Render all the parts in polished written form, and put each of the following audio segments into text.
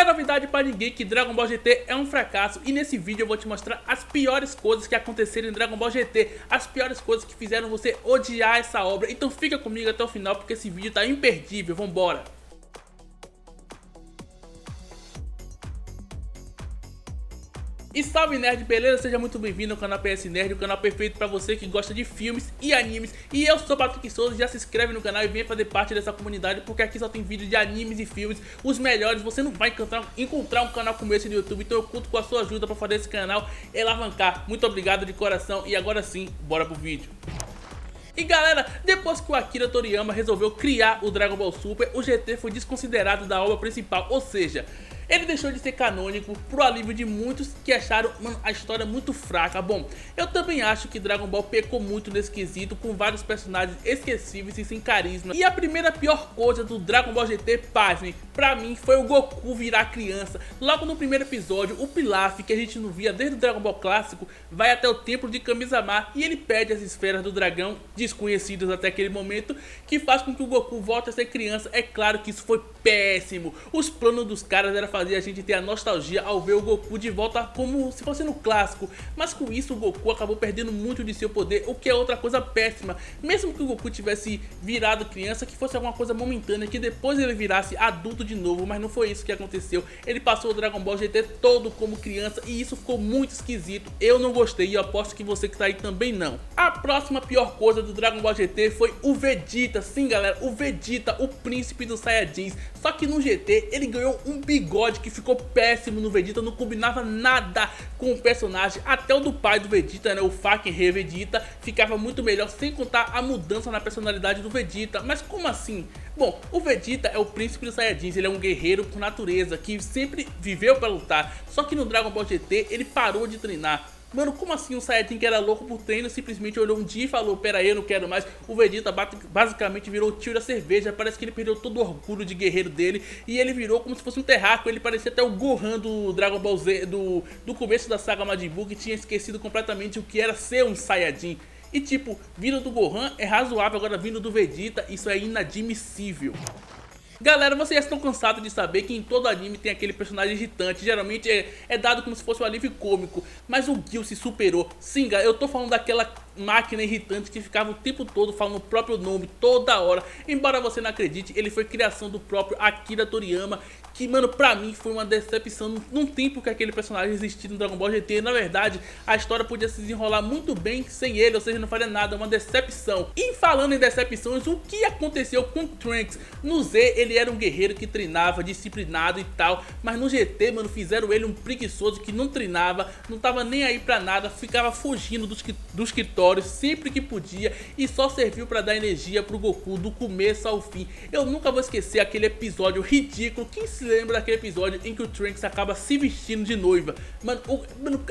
é novidade pra ninguém que Dragon Ball GT é um fracasso e nesse vídeo eu vou te mostrar as piores coisas que aconteceram em Dragon Ball GT, as piores coisas que fizeram você odiar essa obra, então fica comigo até o final porque esse vídeo tá imperdível, vambora! E salve nerd, beleza? Seja muito bem-vindo ao canal PS Nerd, o canal perfeito pra você que gosta de filmes e animes. E eu sou Patrick Souza, já se inscreve no canal e venha fazer parte dessa comunidade, porque aqui só tem vídeo de animes e filmes, os melhores. Você não vai encontrar um canal como esse no YouTube, então eu conto com a sua ajuda pra fazer esse canal alavancar. Muito obrigado de coração e agora sim, bora pro vídeo. E galera, depois que o Akira Toriyama resolveu criar o Dragon Ball Super, o GT foi desconsiderado da obra principal, ou seja, ele deixou de ser canônico pro alívio de muitos que acharam, mano, a história muito fraca. Bom, eu também acho que Dragon Ball pecou muito nesse quesito, com vários personagens esquecíveis e sem carisma. E a primeira pior coisa do Dragon Ball GT, pasmem, pra mim foi o Goku virar criança. Logo no primeiro episódio, o Pilaf, que a gente não via desde o Dragon Ball clássico, vai até o templo de Kami-sama e ele pede as esferas do dragão, desconhecidas até aquele momento, que faz com que o Goku volte a ser criança. É claro que isso foi péssimo. Os planos dos caras era fazer a gente ter a nostalgia ao ver o Goku de volta como se fosse no clássico, mas com isso o Goku acabou perdendo muito de seu poder, o que é outra coisa péssima. Mesmo que o Goku tivesse virado criança, que fosse alguma coisa momentânea, que depois ele virasse adulto de novo, mas não foi isso que aconteceu. Ele passou o Dragon Ball GT todo como criança e isso ficou muito esquisito. Eu não gostei e eu aposto que você que tá aí também não. A próxima pior coisa do Dragon Ball GT foi o Vegeta. Sim galera, o Vegeta, o príncipe dos Saiyajins. Só que no GT ele ganhou um bigode que ficou péssimo no Vegeta, não combinava nada com o personagem. Até o do pai do Vegeta, né, o fucking Rei Vegeta, ficava muito melhor, sem contar a mudança na personalidade do Vegeta. Mas como assim? Bom, o Vegeta é o príncipe dos Saiyajins, ele é um guerreiro por natureza, que sempre viveu pra lutar. Só que no Dragon Ball GT ele parou de treinar. Mano, como assim um Saiyajin que era louco por treino simplesmente olhou um dia e falou: pera aí, eu não quero mais. O Vegeta basicamente virou o tio da cerveja. Parece que ele perdeu todo o orgulho de guerreiro dele e ele virou como se fosse um terráqueo. Ele parecia até o Gohan do Dragon Ball Z, do começo da saga Majin Buu, que tinha esquecido completamente o que era ser um Saiyajin. E tipo, vindo do Gohan é razoável, agora vindo do Vegeta isso é inadmissível. Galera, vocês já estão cansados de saber que em todo anime tem aquele personagem irritante. Geralmente é dado como se fosse um alívio cômico, mas o Gil se superou. Sim, galera, eu tô falando daquela máquina irritante que ficava o tempo todo falando o próprio nome toda hora. Embora você não acredite, ele foi criação do próprio Akira Toriyama, que, mano, pra mim foi uma decepção. Não tem porque aquele personagem existir no Dragon Ball GT. Na verdade, a história podia se desenrolar muito bem sem ele, ou seja, não faria nada, uma decepção. E falando em decepções, o que aconteceu com Trunks? No Z, ele era um guerreiro que treinava, disciplinado e tal, mas no GT, mano, fizeram ele um preguiçoso que não treinava, não tava nem aí pra nada, ficava fugindo do escritório sempre que podia e só serviu pra dar energia pro Goku do começo ao fim. Eu nunca vou esquecer aquele episódio ridículo. Quem se lembra daquele episódio em que o Trunks acaba se vestindo de noiva? Mano,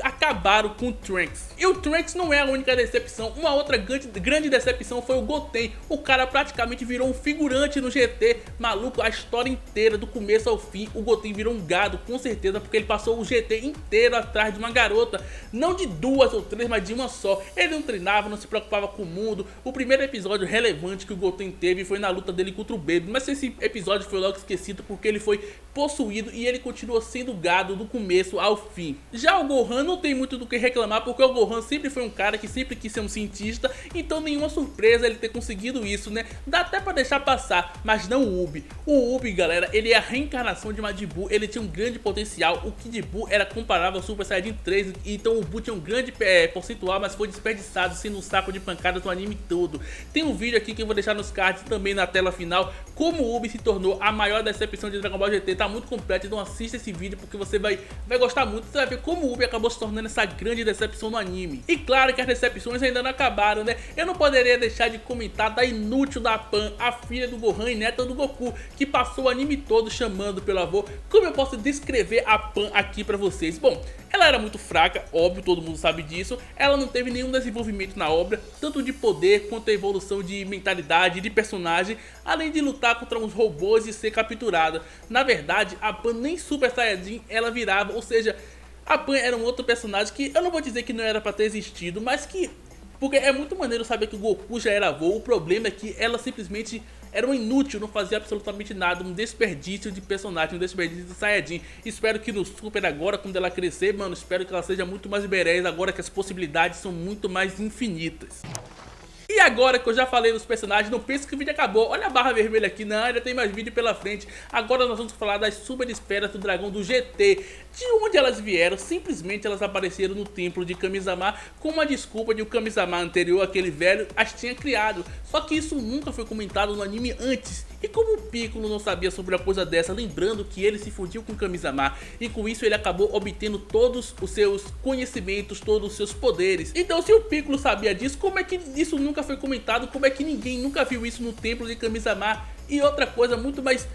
acabaram com o Trunks. E o Trunks não é a única decepção. Uma outra grande decepção foi o Goten. O cara praticamente virou um figurante no GT. Maluco, a história inteira, do começo ao fim, o Goten virou um gado, com certeza, porque ele passou o GT inteiro atrás de uma garota. Não de duas ou três, mas de uma só. Ele não treinava, não se preocupava com o mundo. O primeiro episódio relevante que o Goten teve foi na luta dele contra o Baby, mas esse episódio foi logo esquecido porque ele foi possuído e ele continuou sendo gado do começo ao fim. Já o Gohan não tem muito do que reclamar, porque o Gohan sempre foi um cara que sempre quis ser um cientista, então nenhuma surpresa ele ter conseguido isso, né? Dá até pra deixar passar, mas não o Ubi. O Ubi, galera, ele é a reencarnação de Majin Buu, ele tinha um grande potencial. O Kid Buu era comparável ao Super Saiyajin 3, então o Buu tinha um grande percentual, mas foi desperdiçado, sendo um saco de pancadas no anime todo. Tem um vídeo aqui que eu vou deixar nos cards também na tela final, como o Ubi se tornou a maior decepção de Dragon Ball GT. Tá muito completo, então assista esse vídeo porque você vai gostar muito. Você vai ver como o Ubi acabou se tornando essa grande decepção no anime. E claro que as decepções ainda não acabaram, né? Eu não poderia deixar de comentar da inútil da Pan, a filha do Gohan e neta do Goku, que passou o anime todo chamando pelo avô. Como eu posso descrever a Pan aqui pra vocês? Bom, ela era muito fraca, óbvio, todo mundo sabe disso. Ela não teve nenhum desenvolvimento na obra, tanto de poder quanto a evolução de mentalidade, de personagem, além de lutar contra uns robôs e ser capturada. Na verdade, a Pan nem Super Saiyajin ela virava, ou seja, a Pan era um outro personagem que eu não vou dizer que não era pra ter existido, mas que... porque é muito maneiro saber que o Goku já era avô. O problema é que ela simplesmente era um inútil, não fazia absolutamente nada, um desperdício de personagem, um desperdício de Saiyajin. Espero que no Super agora, quando ela crescer, mano, espero que ela seja muito mais badass agora que as possibilidades são muito mais infinitas. E agora que eu já falei dos personagens, não penso que o vídeo acabou. Olha a barra vermelha aqui, não, ainda tem mais vídeo pela frente. Agora nós vamos falar das super esferas do dragão do GT. De onde elas vieram? Simplesmente elas apareceram no templo de Kami-sama com uma desculpa de o Kami-sama anterior, aquele velho, as tinha criado. Só que isso nunca foi comentado no anime antes. E como o Piccolo não sabia sobre uma coisa dessa, lembrando que ele se fundiu com o Kami-sama, e com isso ele acabou obtendo todos os seus conhecimentos, todos os seus poderes. Então se o Piccolo sabia disso, como é que isso nunca foi comentado? Como é que ninguém nunca viu isso no templo de Kami-sama? E outra coisa muito mais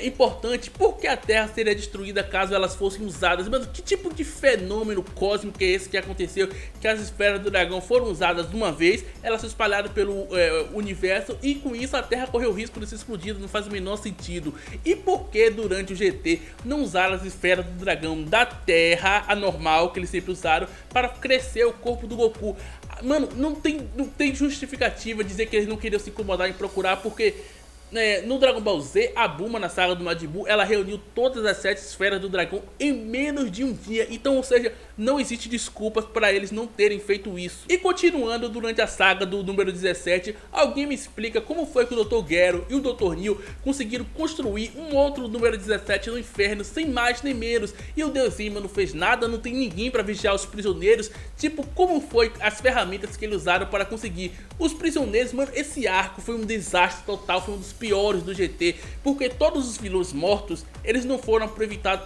importante, por que a Terra seria destruída caso elas fossem usadas? Mano, que tipo de fenômeno cósmico é esse que aconteceu? Que as esferas do dragão foram usadas de uma vez, elas se espalharam pelo universo, e com isso a Terra correu o risco de ser explodida, não faz o menor sentido. E por que durante o GT não usaram as esferas do dragão da Terra, a normal que eles sempre usaram, para crescer o corpo do Goku? Mano, não tem justificativa dizer que eles não queriam se incomodar em procurar, porque no Dragon Ball Z, a Bulma na saga do Majin Buu, ela reuniu todas as 7 esferas do dragão em menos de um dia. Então, ou seja, não existe desculpas para eles não terem feito isso. E continuando, durante a saga do número 17, alguém me explica como foi que o Dr. Gero e o Dr. Neil conseguiram construir um outro número 17 no inferno, sem mais nem menos. E o Deus Zima não fez nada, não tem ninguém para vigiar os prisioneiros. Tipo, como foi as ferramentas que eles usaram para conseguir os prisioneiros? Mano, esse arco foi um desastre total, foi um dos piores do GT, porque todos os vilões mortos, eles não foram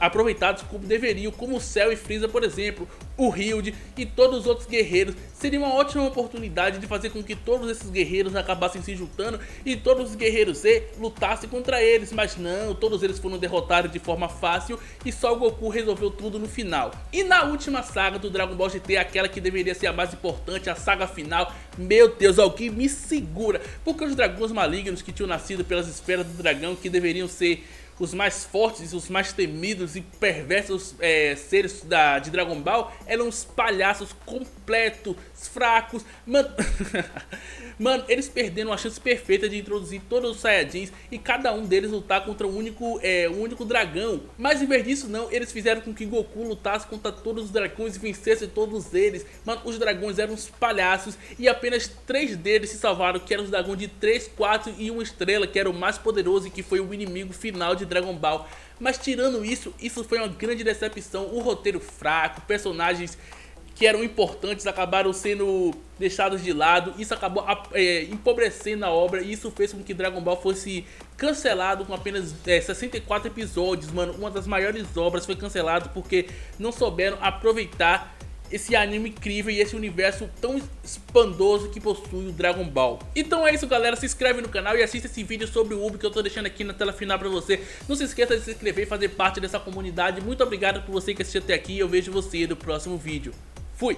aproveitados como deveriam, como o Cell e Frieza, por exemplo, o Hilde e todos os outros guerreiros. Seria uma ótima oportunidade de fazer com que todos esses guerreiros acabassem se juntando e todos os guerreiros Z lutassem contra eles, mas não, todos eles foram derrotados de forma fácil e só o Goku resolveu tudo no final. E na última saga do Dragon Ball GT, aquela que deveria ser a mais importante, a saga final, meu Deus, alguém me segura, porque os dragões malignos que tinham nascido pelas esferas do dragão, que deveriam ser os mais fortes, os mais temidos e perversos seres de Dragon Ball, eram os palhaços completos, fracos. Mano, eles perderam a chance perfeita de introduzir todos os Saiyajins e cada um deles lutar contra um único dragão. Mas em vez disso não, eles fizeram com que Goku lutasse contra todos os dragões e vencesse todos eles. Mano, os dragões eram uns palhaços e apenas 3 deles se salvaram, que eram os dragões de 3, 4 e 1 estrela, que era o mais poderoso e que foi o inimigo final de Dragon Ball. Mas tirando isso, isso foi uma grande decepção. O roteiro fraco, personagens que eram importantes acabaram sendo deixados de lado. Isso acabou empobrecendo a obra, e isso fez com que Dragon Ball fosse cancelado com apenas 64 episódios. Mano, uma das maiores obras foi cancelado porque não souberam aproveitar esse anime incrível e esse universo tão espantoso que possui o Dragon Ball. Então é isso, galera, se inscreve no canal e assista esse vídeo sobre o Ubi que eu tô deixando aqui na tela final pra você. Não se esqueça de se inscrever e fazer parte dessa comunidade. Muito obrigado por você que assistiu até aqui, eu vejo você no próximo vídeo. Fui!